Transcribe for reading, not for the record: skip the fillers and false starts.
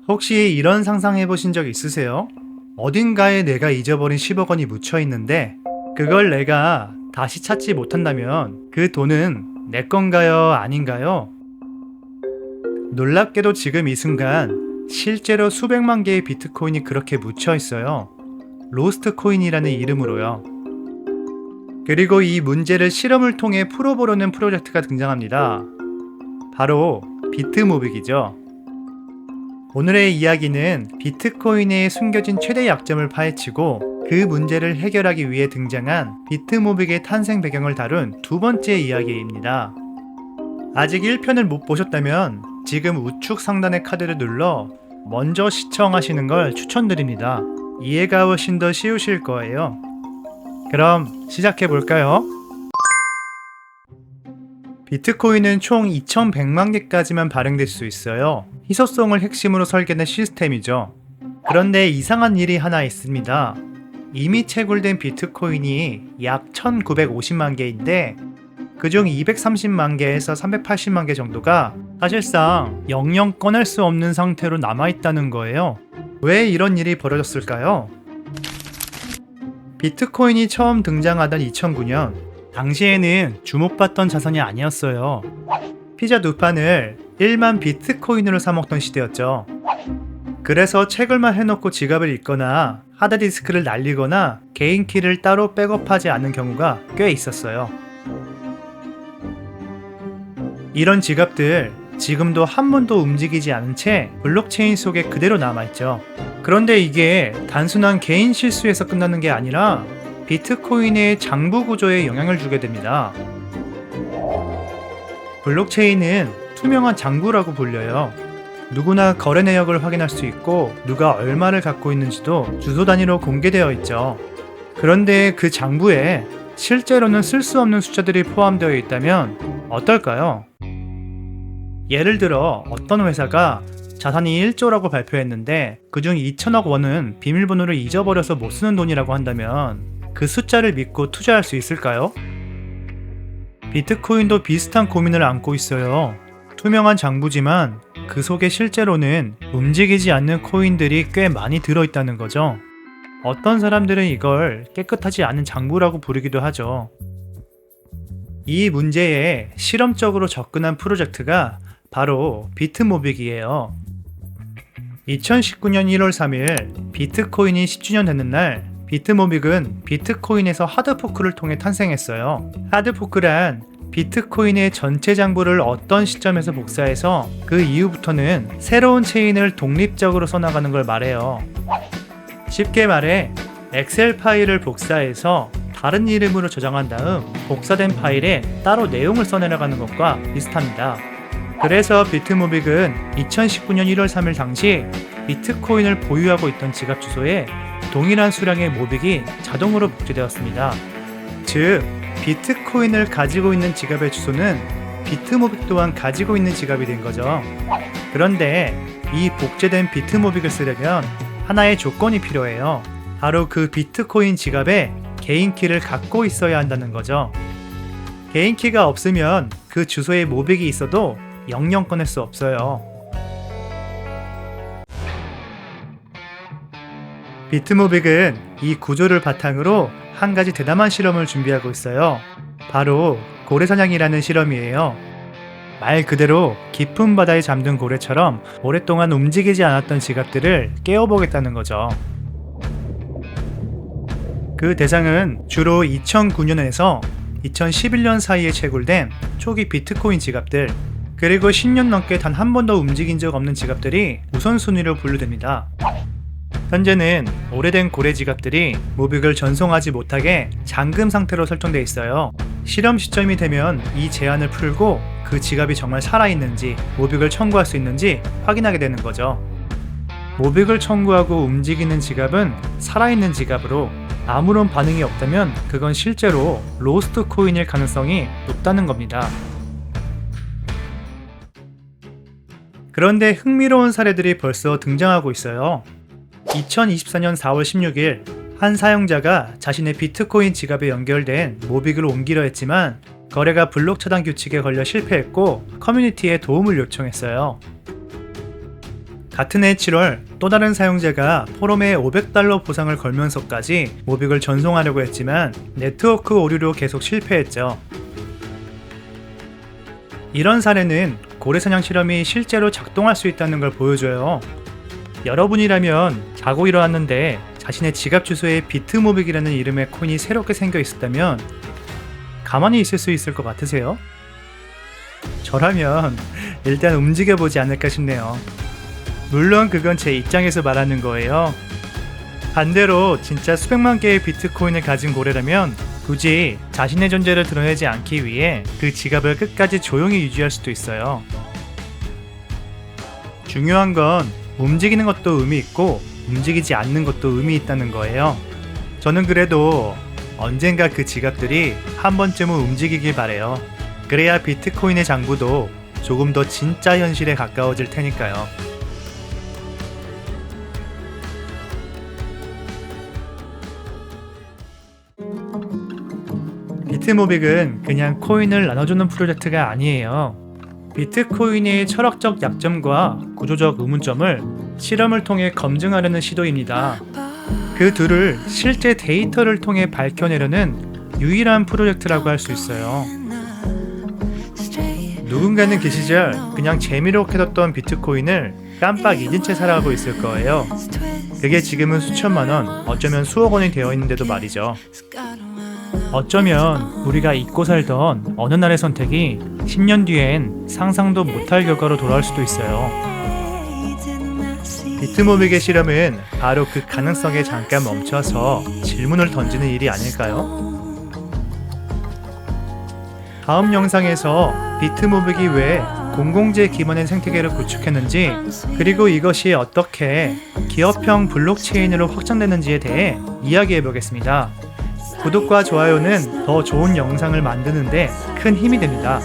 혹시 이런 상상 해보신 적 있으세요? 어딘가에 내가 잊어버린 10억 원이 묻혀 있는데 그걸 내가 다시 찾지 못한다면 그 돈은 내 건가요? 아닌가요? 놀랍게도 지금 이 순간 실제로 수백만 개의 비트코인이 그렇게 묻혀 있어요. 로스트 코인이라는 이름으로요. 그리고 이 문제를 실험을 통해 풀어보려는 프로젝트가 등장합니다. 바로 비트모빅이죠. 오늘의 이야기는 비트코인의 숨겨진 최대 약점을 파헤치고 그 문제를 해결하기 위해 등장한 비트모빅의 탄생 배경을 다룬 두 번째 이야기입니다. 아직 1편을 못 보셨다면 지금 우측 상단의 카드를 눌러 먼저 시청하시는 걸 추천드립니다. 이해가 훨씬 더 쉬우실 거예요. 그럼 시작해 볼까요? 비트코인은 총 2100만 개까지만 발행될 수 있어요. 희소성을 핵심으로 설계된 시스템이죠. 그런데 이상한 일이 하나 있습니다. 이미 채굴된 비트코인이 약 1950만 개인데 그중 230만 개에서 380만 개 정도가 사실상 영영 꺼낼 수 없는 상태로 남아있다는 거예요. 왜 이런 일이 벌어졌을까요? 비트코인이 처음 등장하던 2009년, 당시에는 주목받던 자산이 아니었어요. 피자 두 판을 1만 비트코인으로 사먹던 시대였죠. 그래서 채굴만 해놓고 지갑을 잊거나 하드디스크를 날리거나 개인키를 따로 백업하지 않는 경우가 꽤 있었어요. 이런 지갑들 지금도 한 번도 움직이지 않은 채 블록체인 속에 그대로 남아있죠. 그런데 이게 단순한 개인 실수에서 끝나는 게 아니라 비트코인의 장부 구조에 영향을 주게 됩니다. 블록체인은 투명한 장부라고 불려요. 누구나 거래 내역을 확인할 수 있고 누가 얼마를 갖고 있는지도 주소 단위로 공개되어 있죠. 그런데 그 장부에 실제로는 쓸 수 없는 숫자들이 포함되어 있다면 어떨까요? 예를 들어 어떤 회사가 자산이 1조라고 발표했는데 그중 2천억 원은 비밀번호를 잊어버려서 못 쓰는 돈이라고 한다면 그 숫자를 믿고 투자할 수 있을까요? 비트코인도 비슷한 고민을 안고 있어요. 투명한 장부지만 그 속에 실제로는 움직이지 않는 코인들이 꽤 많이 들어있다는 거죠. 어떤 사람들은 이걸 깨끗하지 않은 장부라고 부르기도 하죠. 이 문제에 실험적으로 접근한 프로젝트가 바로 비트모빅이에요. 2019년 1월 3일 비트코인이 10주년 되는 날 비트모빅은 비트코인에서 하드포크를 통해 탄생했어요. 하드포크란 비트코인의 전체 장부를 어떤 시점에서 복사해서 그 이후부터는 새로운 체인을 독립적으로 써나가는 걸 말해요. 쉽게 말해 엑셀 파일을 복사해서 다른 이름으로 저장한 다음 복사된 파일에 따로 내용을 써내려가는 것과 비슷합니다. 그래서 비트모빅은 2019년 1월 3일 당시 비트코인을 보유하고 있던 지갑 주소에 동일한 수량의 모빅이 자동으로 복제되었습니다. 즉, 비트코인을 가지고 있는 지갑의 주소는 비트모빅 또한 가지고 있는 지갑이 된 거죠. 그런데 이 복제된 비트모빅을 쓰려면 하나의 조건이 필요해요. 바로 그 비트코인 지갑에 개인키를 갖고 있어야 한다는 거죠. 개인키가 없으면 그 주소에 모빅이 있어도 영영 꺼낼 수 없어요. 비트모빅은 이 구조를 바탕으로 한 가지 대담한 실험을 준비하고 있어요. 바로 고래사냥이라는 실험이에요. 말 그대로 깊은 바다에 잠든 고래처럼 오랫동안 움직이지 않았던 지갑들을 깨워보겠다는 거죠. 그 대상은 주로 2009년에서 2011년 사이에 채굴된 초기 비트코인 지갑들, 그리고 10년 넘게 단 한 번도 움직인 적 없는 지갑들이 우선순위로 분류됩니다. 현재는 오래된 고래 지갑들이 모빅을 전송하지 못하게 잠금 상태로 설정되어 있어요. 실험 시점이 되면 이 제한을 풀고 그 지갑이 정말 살아있는지 모빅을 청구할 수 있는지 확인하게 되는 거죠. 모빅을 청구하고 움직이는 지갑은 살아있는 지갑으로 아무런 반응이 없다면 그건 실제로 로스트 코인일 가능성이 높다는 겁니다. 그런데 흥미로운 사례들이 벌써 등장하고 있어요. 2024년 4월 16일 한 사용자가 자신의 비트코인 지갑에 연결된 모빅을 옮기려 했지만 거래가 블록 차단 규칙에 걸려 실패했고 커뮤니티에 도움을 요청했어요. 같은 해 7월 또 다른 사용자가 포럼에 $500 보상을 걸면서까지 모빅을 전송하려고 했지만 네트워크 오류로 계속 실패했죠. 이런 사례는 고래사냥 실험이 실제로 작동할 수 있다는 걸 보여줘요. 여러분이라면 자고 일어났는데 자신의 지갑 주소에 비트모빅이라는 이름의 코인이 새롭게 생겨 있었다면 가만히 있을 수 있을 것 같으세요? 저라면 일단 움직여보지 않을까 싶네요. 물론 그건 제 입장에서 말하는 거예요. 반대로 진짜 수백만 개의 비트코인을 가진 고래라면 굳이 자신의 존재를 드러내지 않기 위해 그 지갑을 끝까지 조용히 유지할 수도 있어요. 중요한 건 움직이는 것도 의미 있고 움직이지 않는 것도 의미 있다는 거예요. 저는 그래도 언젠가 그 지갑들이 한 번쯤은 움직이길 바래요. 그래야 비트코인의 장부도 조금 더 진짜 현실에 가까워질 테니까요. 비트모빅은 그냥 코인을 나눠주는 프로젝트가 아니에요. 비트코인의 철학적 약점과 구조적 의문점을 실험을 통해 검증하려는 시도입니다. 그 둘을 실제 데이터를 통해 밝혀내려는 유일한 프로젝트라고 할 수 있어요. 누군가는 그 시절 그냥 재미로 캐뒀던 비트코인을 깜빡 잊은 채 살아가고 있을 거예요. 그게 지금은 수천만 원, 어쩌면 수억 원이 되어 있는데도 말이죠. 어쩌면 우리가 잊고 살던 어느 날의 선택이 10년 뒤엔 상상도 못할 결과로 돌아올 수도 있어요. 비트모빅의 실험은 바로 그 가능성에 잠깐 멈춰서 질문을 던지는 일이 아닐까요? 다음 영상에서 비트모빅이 왜 공공재 기반의 생태계를 구축했는지, 그리고 이것이 어떻게 기업형 블록체인으로 확장되는지에 대해 이야기해보겠습니다. 구독과 좋아요는 더 좋은 영상을 만드는데 큰 힘이 됩니다.